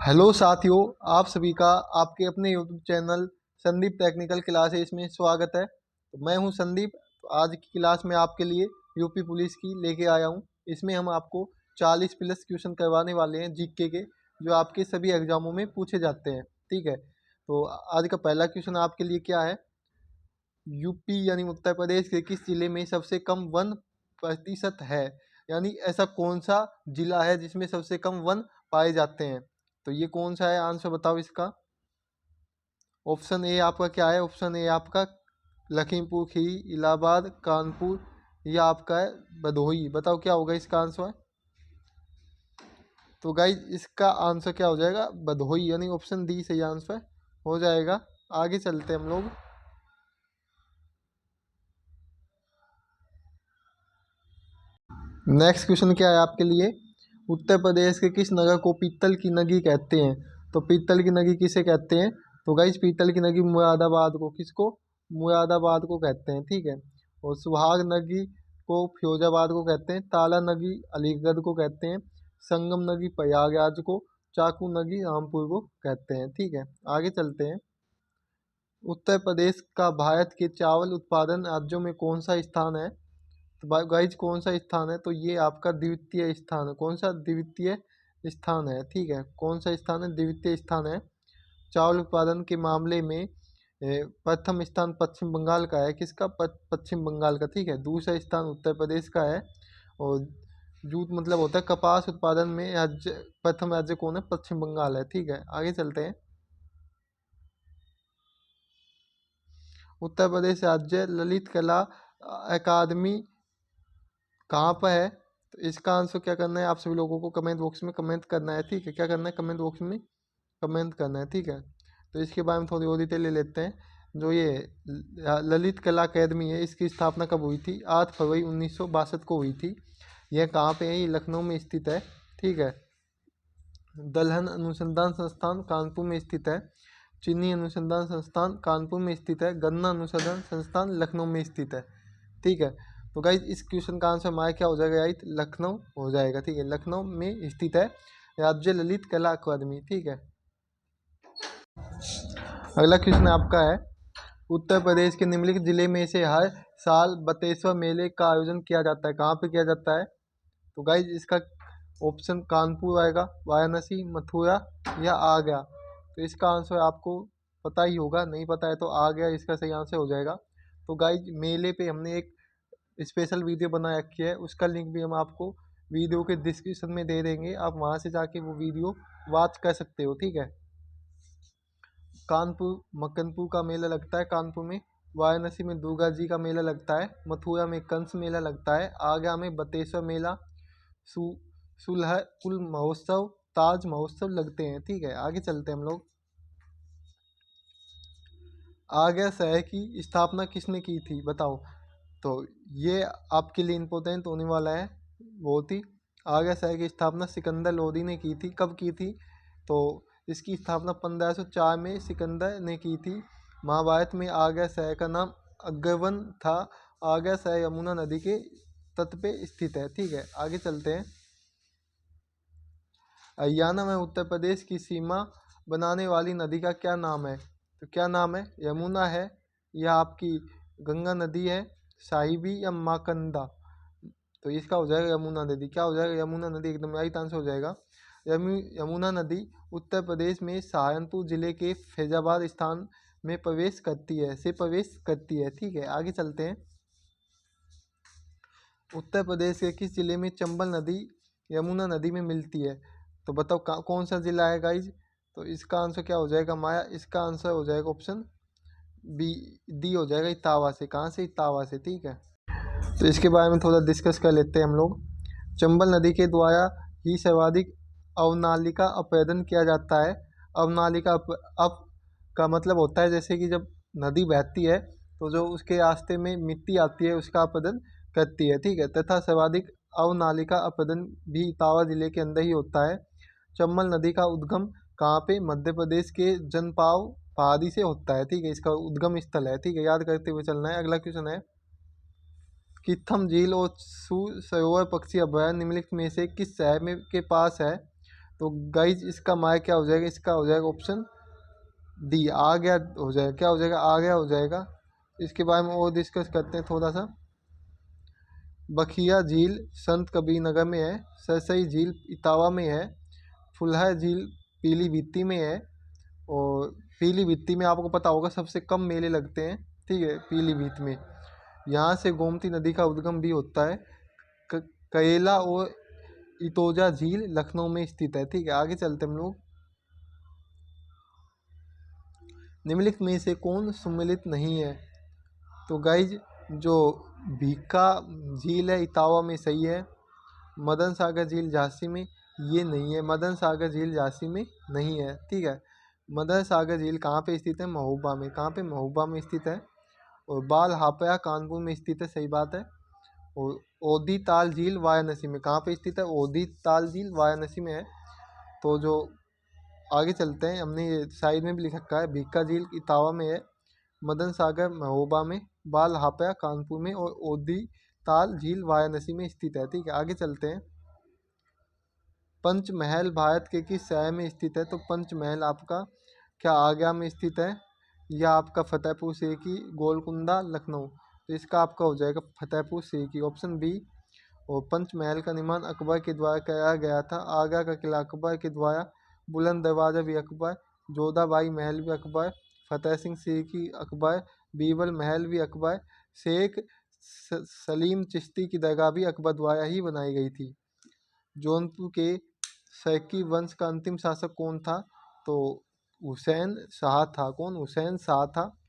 Hello साथियों, आप सभी का आपके अपने YouTube channel Sandeep technical classes में स्वागत है। तो मैं हूं संदीप। तो आज की क्लास में आपके लिए यूपी पुलिस की लेके आया हूं। इसमें हम आपको 40 प्लस क्वेश्चन करवाने वाले हैं जीके के, जो आपके सभी एग्जामों में पूछे जाते हैं। ठीक है, तो आज का पहला क्वेश्चन आपके लिए क्या है। यूपी यानी उत्तर प्रदेश के किस जिले में सबसे कम वन प्रतिशत है, यानी ऐसा कौन सा जिला है जिसमें सबसे कम वन पाए जाते हैं। तो ये कौन सा है, आंसर बताओ इसका। ऑप्शन ए आपका क्या है, ऑप्शन ए आपका लखीमपुर खीरी, इलाहाबाद, कानपुर, या आपका है भदोही। बताओ क्या होगा इसका आंसर। तो गाइज इसका आंसर क्या हो जाएगा, भदोही, यानी ऑप्शन डी सही आंसर हो जाएगा। आगे चलते हैं हम लोग। नेक्स्ट क्वेश्चन क्या है आपके लिए। उत्तर प्रदेश के किस नगर को पीतल की नगी कहते हैं। तो पीतल की नगी किसे कहते हैं। तो गाइज पीतल की नगी मुरादाबाद को, किसको, मुरादाबाद को कहते हैं। ठीक है, और सुहाग नगी को फिरोजाबाद को कहते हैं। ताला नगी अलीगढ़ को कहते हैं। संगम नगी प्रयागराज को। चाकू नगी रामपुर को कहते हैं। ठीक है, आगे चलते हैं। उत्तर प्रदेश का भारत के चावल उत्पादन राज्यों में कौन सा स्थान है। तो गाइज कौन सा स्थान है, तो ये आपका द्वितीय स्थान है। कौन सा, द्वितीय स्थान है। ठीक है, कौन सा स्थान है, द्वितीय स्थान है। चावल उत्पादन के मामले में प्रथम स्थान पश्चिम बंगाल का है। किसका, पश्चिम बंगाल का। ठीक है, दूसरा स्थान उत्तर प्रदेश का है। और जूट मतलब होता है कपास उत्पादन में राज्य, प्रथम राज्य कौन है, पश्चिम बंगाल है। ठीक है, आगे चलते हैं। उत्तर प्रदेश राज्य ललित कला अकादमी कहाँ पर है। तो इसका आंसर क्या करना है, आप सभी लोगों को कमेंट बॉक्स में कमेंट करना है। ठीक है, क्या करना है, कमेंट बॉक्स में कमेंट करना है। ठीक है, तो इसके बारे में थोड़ी और डिटेल ले लेते हैं। जो ये ललित कला अकेदमी है, इसकी स्थापना कब हुई थी, 8 फरवरी 1962 को हुई थी। यह कहाँ पे है, ये लखनऊ में स्थित है। ठीक है, दलहन अनुसंधान संस्थान कानपुर में स्थित है। चीनी अनुसंधान संस्थान कानपुर में स्थित है। गन्ना अनुसंधान संस्थान लखनऊ में स्थित है। ठीक है, तो गाइज इस क्वेश्चन का आंसर हमारा क्या हो जाएगा, गाइज लखनऊ हो जाएगा। ठीक है, लखनऊ में स्थित है राज्य ललित कला अकादमी। ठीक है, अगला क्वेश्चन आपका है। उत्तर प्रदेश के निम्नलिखित जिले में से हर साल बतेश्वर मेले का आयोजन किया जाता है, कहाँ पे किया जाता है। तो गाइज इसका ऑप्शन कानपुर आएगा, वाराणसी, मथुरा, या आगरा। तो इसका आंसर आपको पता ही होगा, नहीं पता है तो आगरा इसका सही आंसर हो जाएगा। तो गाइज मेले पे हमने एक स्पेशल वीडियो बना रखी है, उसका लिंक भी हम आपको वीडियो के डिस्क्रिप्शन में दे देंगे। आप वहाँ से जाके वो वीडियो वॉच कर सकते हो। ठीक है, कानपुर मक्कनपुर का मेला लगता है कानपुर में। वाराणसी में दुर्गा जी का मेला लगता है। मथुरा में कंस मेला लगता है। आगरा में बतेश्वर मेला, सु सुलह कुल महोत्सव, ताज महोत्सव लगते हैं। ठीक है, आगे चलते हैं हम लोग। आगरा शहर की स्थापना किसने की थी, बताओ। तो ये आपके लिए इम्पोर्टेंट होने वाला है बहुत ही। आगरा शहर की स्थापना सिकंदर लोदी ने की थी। कब की थी, तो इसकी स्थापना 1504 में सिकंदर ने की थी। महाभारत में आगरा शहर का नाम अग्रवन था। आगरा शहर यमुना नदी के तट पे स्थित है। ठीक है, आगे चलते हैं। हरियाणा में उत्तर प्रदेश की सीमा बनाने वाली नदी का क्या नाम है। तो क्या नाम है, यमुना है, या आपकी गंगा नदी है, साहिबी, या माकंदा। तो इसका हो जाएगा यमुना नदी। क्या हो जाएगा, यमुना नदी एकदम राइट आंसर हो जाएगा। यमुना नदी उत्तर प्रदेश में सहारनपुर जिले के फैजाबाद स्थान में प्रवेश करती है, से प्रवेश करती है। ठीक है, आगे चलते हैं। उत्तर प्रदेश के किस जिले में चंबल नदी यमुना नदी में मिलती है। तो बताओ कौन सा जिला है गाइज। तो इसका आंसर क्या हो जाएगा माया, इसका आंसर हो जाएगा ऑप्शन बी, डी हो जाएगा, इटावा से। कहाँ से, इटावा से। ठीक है, तो इसके बारे में थोड़ा डिस्कस कर लेते हैं हम लोग। चंबल नदी के द्वारा ही सर्वाधिक अवनालिका अपरदन किया जाता है। अवनालिका अप का मतलब होता है जैसे कि जब नदी बहती है तो जो उसके रास्ते में मिट्टी आती है उसका अपरदन करती है। ठीक है, तथा सर्वाधिक अवनालिका अपरदन भी इटावा जिले के अंदर ही होता है। चंबल नदी का उद्गम कहाँ पे, मध्य प्रदेश के जनपाव पहाड़ी से होता है। ठीक है, इसका उद्गम स्थल है। ठीक है, याद करते हुए चलना है। अगला क्वेश्चन है, कित्थम झील और सरोवर पक्षी अभयारण्य निम्नलिखित में से किस शहर में के पास है। तो गाइज इसका माय क्या हो जाएगा, इसका हो जाएगा ऑप्शन डी, आ गया हो जाएगा, क्या हो जाएगा, आ गया हो जाएगा। इसके बारे में और डिस्कस करते हैं थोड़ा सा। बखिया झील संत कबीर नगर में है, सरसई झील इटावा में है, फुलहर झील पीलीभीती में है। और पीलीभीती में आपको पता होगा सबसे कम मेले लगते हैं, ठीक है, पीलीभीत में। यहाँ से गोमती नदी का उद्गम भी होता है। कयला और इतोजा झील लखनऊ में स्थित है, ठीक है। आगे चलते हम लोग। निम्नलिखित में से कौन सुमेलित नहीं है? तो गाइज जो भीका झील है इटावा में सही है। मदन सागर झील झांसी में, ये नहीं है, मदन सागर झील झांसी में नहीं है, ठीक है। मदन सागर झील कहाँ पे स्थित है? महोबा में। कहाँ पे? महोबा में स्थित है। और बाल हापया कानपुर में स्थित है, सही बात है। और ओदी ताल झील वाराणसी में, कहाँ पे स्थित है? ओदी ताल झील वाराणसी में है। तो जो आगे चलते हैं, हमने ये साइड में भी लिख रखा है, भीका झील इटावा में है, मदन सागर महोबा में, बाल हापया कानपुर में और ओदी ताल झील वाराणसी में स्थित है, ठीक है। आगे चलते हैं। पंचमहल भारत के किस शहर में स्थित है? तो पंचमहल आपका क्या आगरा में स्थित है, या आपका फतेहपुर सीकरी, गोलकुंडा, लखनऊ? तो इसका आपका हो जाएगा फतेहपुर सीकरी, ऑप्शन बी। और पंचमहल का निर्माण अकबर के द्वारा कराया गया था। आगरा का किला अकबर के द्वारा, बुलंद दरवाजा भी अकबर, जोधाबाई महल भी अकबर, फतेह सिंह सीकरी अकबर, बीरबल महल भी अकबर, शेख सलीम चिश्ती की दरगाह भी अकबर द्वारा ही बनाई गई थी। जौनपुर के सैकी वंश का अंतिम शासक कौन था? तो हुसैन शाह था। कौन? हुसैन शाह था।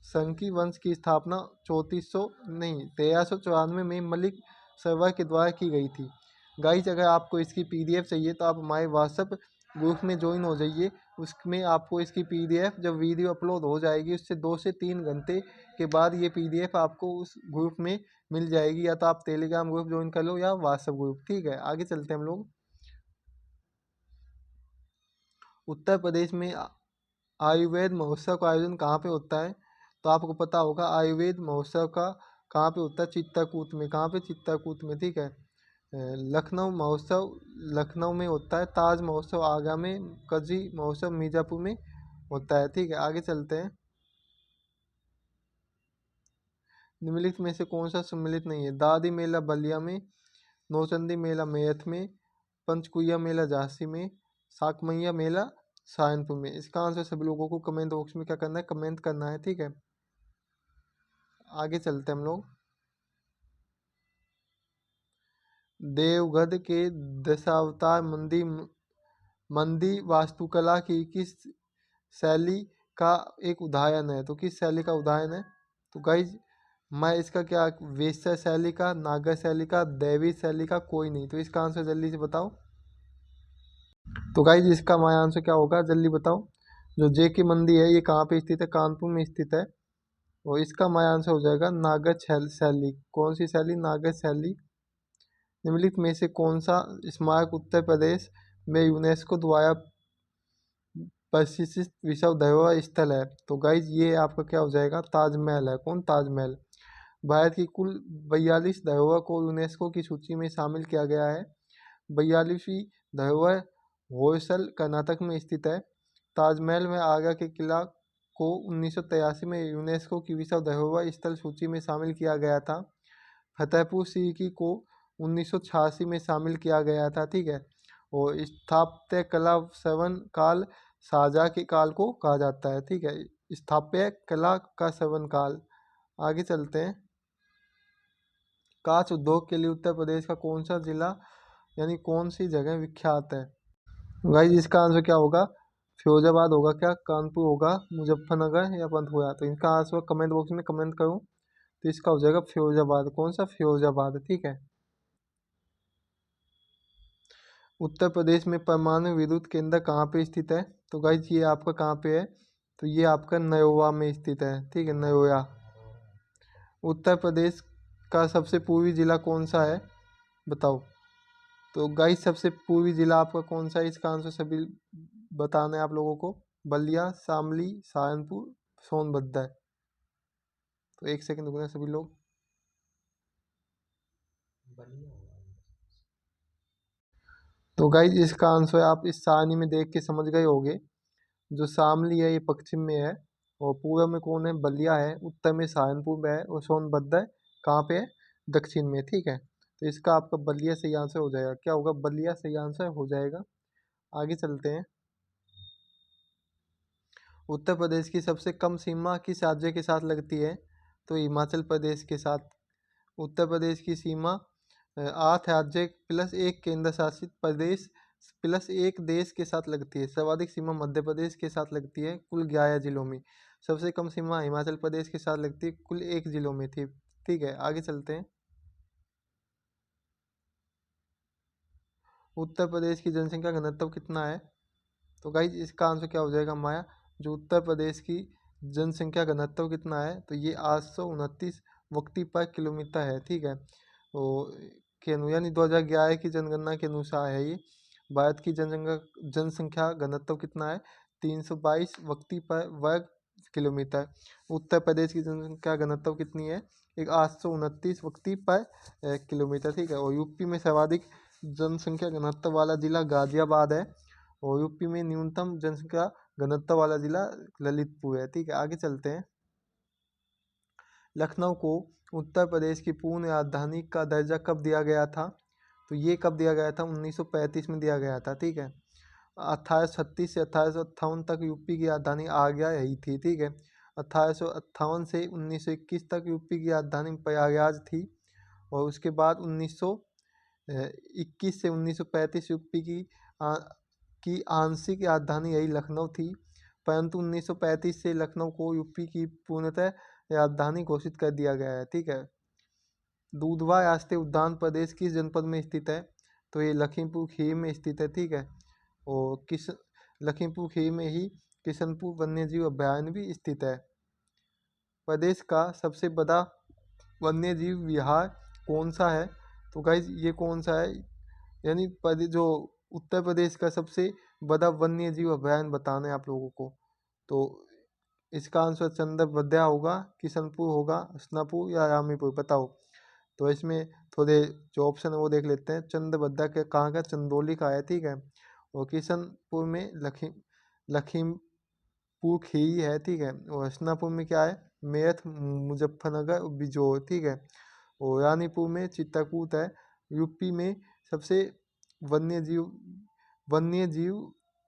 संकी वंश की स्थापना 1394 में मलिक सरवर के द्वारा की गई थी। गाइस अगर आपको इसकी पीडीएफ चाहिए तो आप हमारे व्हाट्सएप ग्रुप में ज्वाइन हो जाइए। उसमें आपको इसकी पीडीएफ जब वीडियो अपलोड हो जाएगी उससे 2 से 3 घंटे के बाद ये पीडीएफ आपको उस ग्रुप में मिल जाएगी। या तो आप टेलीग्राम ग्रुप ज्वाइन कर लो या व्हाट्सएप ग्रुप, ठीक है। आगे चलते हैं हम लोग। उत्तर प्रदेश में आयुर्वेद महोत्सव का आयोजन कहाँ पे होता है? तो आपको पता होगा आयुर्वेद महोत्सव का कहाँ पे होता है? चित्रकूट में। कहाँ पे? चित्रकूट में, ठीक है। लखनऊ महोत्सव लखनऊ में होता है। ताज महोत्सव आगरा में, कजी महोत्सव मिर्ज़ापुर में होता है, ठीक है। आगे चलते हैं। निम्नलिखित में से कौन सा सम्मिलित नहीं है? दादी मेला बलिया में, नौचंदी मेला मेरठ में, पंचकुइया मेला झांसी में, साकमैया मेला सहारनपुर में। इसका आंसर सभी लोगों को कमेंट बॉक्स में क्या करना है? कमेंट करना है, ठीक है। आगे चलते हैं हम लोग। देवगढ़ के दशावतार मंदिर वास्तुकला की किस शैली का एक उदाहरण है? तो किस शैली का उदाहरण है? तो गाइज मैं इसका क्या, वेश्या शैली का, नागर शैली का, दैवी शैली का, कोई नहीं। तो इसका आंसर जल्दी से बताओ। तो गाइज इसका हमारा आंसर क्या होगा, जल्दी बताओ। जो जे के मंदिर है ये कहाँ पे स्थित है? कानपुर में स्थित है। और इसका हमारा आंसर हो जाएगा नागर शैली। कौन सी शैली? नागर शैली। निम्नलिखित में से कौन सा स्मारक उत्तर प्रदेश में यूनेस्को द्वारा प्रशिक्षित विश्व धरोहर स्थल है? तो गाइज ये आपका क्या हो जाएगा? ताजमहल है। कौन? ताजमहल। भारत की कुल 42 धरोहर को यूनेस्को की सूची में शामिल किया गया है। 42वीं धरोहर होयसल कर्नाटक में स्थित है। ताजमहल में आगरा के किला को 1983 में यूनेस्को की विश्व धरोहर स्थल सूची में शामिल किया गया था। फतेहपुर सीकरी को 1986 में शामिल किया गया था, ठीक है। और स्थापत्य कला श्रवण काल शाहजहाँ के काल को कहा जाता है, ठीक है। स्थापत्य कला का श्रवण काल। आगे चलते हैं। कांच उद्योग के लिए उत्तर प्रदेश का कौन सा जिला यानी कौन सी जगह विख्यात है? गाइस इसका आंसर क्या होगा? फिरोजाबाद होगा क्या, कानपुर होगा, मुजफ्फरनगर या पंतपुरा? तो इनका आंसर कमेंट बॉक्स में कमेंट करो। तो इसका हो जाएगा फिरोजाबाद। कौन सा? फिरोजाबाद, ठीक है। उत्तर प्रदेश में परमाणु विद्युत केंद्र कहाँ पे स्थित है? तो गाइस ये आपका कहाँ पे है? तो ये आपका नयोवा में स्थित है, ठीक है, नयोया। उत्तर प्रदेश का सबसे पूर्वी जिला कौन सा है? बताओ। तो गाइस सबसे पूर्वी जिला आपका कौन सा है? इसका आंसर सभी बताना है आप लोगों को। बलिया, शामली, सहारनपुर, सोनभद्र। तो एक सेकंड रुकना सभी लोग। तो गाइज इसका आंसर आप इस सारणी में देख के समझ गए होंगे। जो शामली है ये पश्चिम में है, और पूर्व में कौन है, बलिया है, उत्तर में सहारनपुर है, और सोनभद्र कहाँ पे है, दक्षिण में। ठीक है, तो इसका आपका बलिया सही आंसर हो जाएगा। क्या होगा, बलिया सही आंसर हो जाएगा। आगे चलते हैं। उत्तर प्रदेश की सबसे कम सीमा किस राज्य के साथ लगती है, तो हिमाचल प्रदेश के साथ। उत्तर प्रदेश की सीमा 8 राज्य प्लस एक केंद्र शासित प्रदेश प्लस एक देश के साथ लगती है। सर्वाधिक सीमा मध्य प्रदेश के साथ लगती है कुल 11 जिलों में। सबसे कम सीमा हिमाचल प्रदेश के साथ लगती है कुल 1 जिलों में थी। ठीक है, आगे चलते हैं। उत्तर प्रदेश की जनसंख्या घनत्व कितना है, तो गाइज इसका आंसर क्या हो जाएगा माया। जो उत्तर प्रदेश की जनसंख्या घनत्व कितना है, तो ये 829 व्यक्ति पर किलोमीटर है। ठीक है, तो यानी 2011 की जनगणना के अनुसार है ये। भारत की जनसंख्या घनत्व कितना है, 322 व्यक्ति पर वर्ग किलोमीटर। उत्तर प्रदेश की जनसंख्या घनत्व कितनी है, एक 829 व्यक्ति पर किलोमीटर। ठीक है, और यूपी में सर्वाधिक जनसंख्या घनत्व वाला जिला गाजियाबाद है, और यूपी में न्यूनतम जनसंख्या घनत्व वाला जिला ललितपुर है। ठीक है, आगे चलते हैं। लखनऊ को उत्तर प्रदेश की पूर्ण राजधानी का दर्जा कब दिया गया था, तो ये कब दिया गया था, 1935 में दिया गया था। ठीक है, 1836 से 1858 तक यूपी की राजधानी आगरा यही थी। ठीक है, 1858 से 1921 तक यूपी की राजधानी प्रयागराज थी, और उसके बाद 1921 से 1935 यूपी की आंशिक राजधानी यही लखनऊ थी। परंतु 1935 से लखनऊ को यूपी की पूर्णतः राजधानी घोषित कर दिया गया है। ठीक है, दूधवा राष्ट्रीय उद्यान प्रदेश किस जनपद में स्थित है, तो ये लखीमपुर खीरी में स्थित है। ठीक है, और लखीमपुर खीरी में ही किशनपुर वन्यजीव अभयारण्य भी स्थित है। प्रदेश का सबसे बड़ा वन्यजीव विहार कौन सा है, तो गाइज ये कौन सा है, यानी जो उत्तर प्रदेश का सबसे बड़ा वन्य जीव अभयारण्य बताना है आप लोगों को। तो इसका आंसर चंद्रवद्या होगा, किशनपुर होगा, हसनापुर या रामीपुर, बताओ। तो इसमें थोड़े जो ऑप्शन है वो देख लेते हैं। चंद्रवद्या के कहाँ का, चंदौली का है। ठीक है, और किशनपुर में लखीमपुर खीरी है। ठीक है, और हसनापुर में क्या है, मेरठ, मुजफ्फरनगर, बिजोर। ठीक है, और रानीपुर में चित्रकूट है। यूपी में सबसे वन्य जीव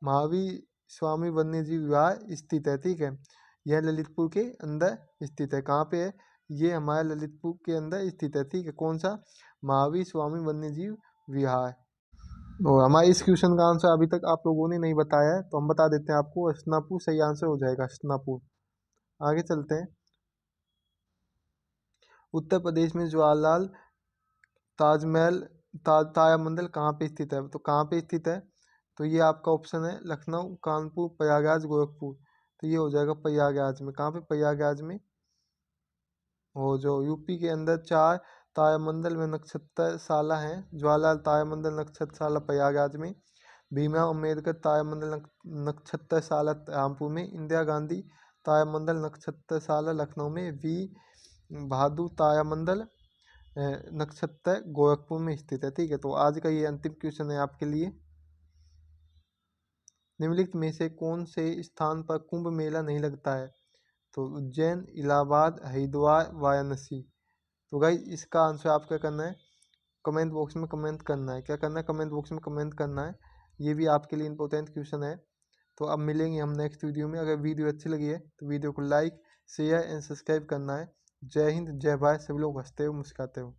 महावीर स्वामी वन्य जीव विहार स्थित है। ठीक है, यह ललितपुर के अंदर स्थित है। कहाँ पे है, ये हमारे ललितपुर के अंदर स्थित है। ठीक है, कौन सा, महावीर स्वामी वन्य जीव विहार। और हमारे इस क्वेश्चन का आंसर अभी तक आप लोगों ने नहीं बताया है, तो हम बता देते हैं आपको। हसनापुर सही आंसर हो जाएगा, हसनापुर। आगे चलते हैं। उत्तर प्रदेश में जवाहरलाल ताजमहल तारामंडल कहाँ पे स्थित है, तो कहाँ पे स्थित है, तो ये आपका ऑप्शन है लखनऊ, कानपुर, प्रयागराज, गोरखपुर। तो ये हो जाएगा प्रयागराज में। कहाँ पे, प्रयागराज में। और जो यूपी के अंदर 4 तारामंडल में नक्षत्रशाला हैं, जवाहरलाल तारामंडल नक्षत्रशाला प्रयागराज में, भीमराव अम्बेडकर तारामंडल नक्षत्रशाला रामपुर में, इंदिरा गांधी तारामंडल नक्षत्रशाला लखनऊ में, वी बहादुर तारामंडल नक्षत्र गोरखपुर में स्थित है। ठीक है, तो आज का ये अंतिम क्वेश्चन है आपके लिए। निम्नलिखित में से कौन से स्थान पर कुंभ मेला नहीं लगता है, तो उज्जैन, इलाहाबाद, हरिद्वार, वाराणसी। तो गाइस इसका आंसर आप क्या करना है, कमेंट बॉक्स में कमेंट करना है। क्या करना है, कमेंट बॉक्स में कमेंट करना है। ये भी आपके लिए इंपॉर्टेंट क्वेश्चन है। तो अब मिलेंगे हम नेक्स्ट वीडियो में। अगर वीडियो अच्छी लगी है तो वीडियो को लाइक, शेयर एंड सब्सक्राइब करना है। जय हिंद, जय भारत। सभी लोग हंसते हो, मुस्कुराते हो।